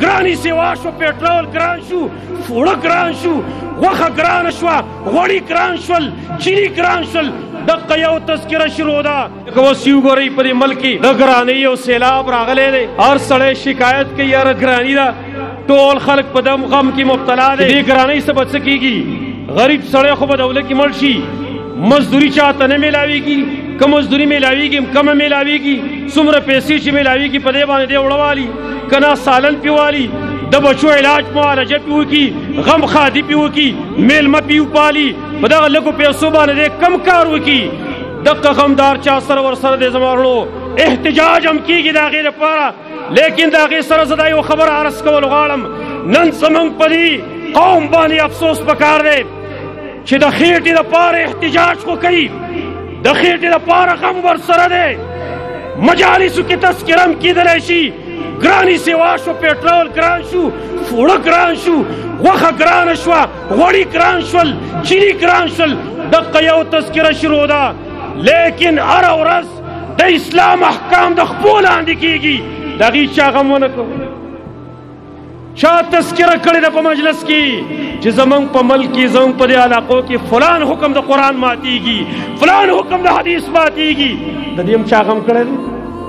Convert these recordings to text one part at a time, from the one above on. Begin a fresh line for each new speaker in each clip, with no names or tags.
ګراني سیوا شو، پیټرول ګران شو، فوړه ګران شو، غوښه ګرانه شوه، غوړي ګران شول، چیني ګران شول. دغه یو تذکره شروع ده. که اوس یو ګورئ په دې ملک کې د ګرانۍ یو سیلاب راغلی دی. هر سړی شکایت کوي یاره ګراني ده، ټول خلک په دم غم کې مبتلا دی. دې ګرانۍ څه به څه کېږي؟ غریب سړی خو به دولت کې مړ شي، مزدوري چاته نه میلاویږي، که مزدوري میلاویږي کمه میلاویږي، څومره پیسې چې میلاویږي په دې باندې دی وړه والي که نه سالن پې والي، د بچو علاج معالجه پې وکړي، غم خادي پې وکړي، میلمه پې وپالي، په دغه لږو پیسو باندې دی کم کار وکړي. دغه غمدار چا سره ورسره دی زما وروڼو، احتجاج هم کېږي د هغې لپاره. لیکن د هغې سره زه دا یو خبره عرض کول غواړم، نن زموږ په دې قوم باندې افسوس پکار دی چې د خېټې دپاره احتجاج خو کوي، د خېټې دپاره غم ورسره دی. مجالسو کې تذکره هم کېدلی شي، ګراني سیوا شو، پیټرول ګران شو، فوړه ګران شو، غوښه ګرانه شوه، غوړي ګران شول، چیني ګران شول. دغه یو تذکره شروع ده. لیکن هره ورځ د اسلام احکام د خپو لاندې کېږي، د هغې چا غم ونه کړو. چا تذکره کړې ده په مجلس کې چې زمونږ په ملک کې، زمونږ په دې علاقو کې فلان حکم د قرآن ماتېږي، فلان حکم د حدیث ماتېږي؟ د دې هم چا غم کړی دی؟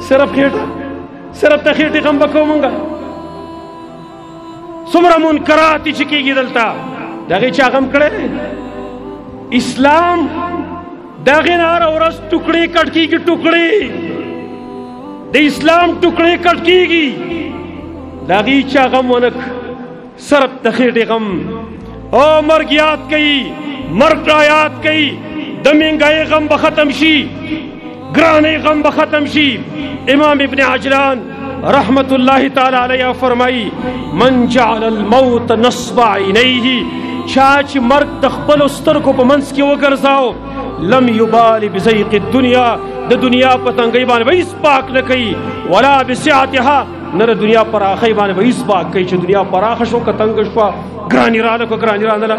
صرف خېټه، صرف د خېټې غم به کوو مونږ. څومره منکرات چې کېږي دلته، د هغې چا غم کړی دی؟ اسلام د هغې نه هره ورځ ټوکړې کټ کېږي، ټوکړې د اسلام ټوکړې کټ کېږي، د هغې چا غم ونه کړ، صرف د خېټې غم. او مرګ یاد کوي، مرګ را یاد کوي، د مهنګایۍ غم به ختم شي، ګرانۍ غم به ختم شي. امام ابن عجلان رحمت الله تعالی علیه فرمایي من جعل الموت نصب عینیه، چا چې مرګ د خپلو سترګو په منځ کې وګرځاو، لم یبال بضیق الدنیا، د دنیا په تنګۍ باندې به هېڅ پاک نه کوي، ولا بسعتها، نه د دنیا پراخۍ باندې به هېڅ پاک کوي چې دنیا پراخه شو که تنګه شوه، ګراني راله که ګراني رانله.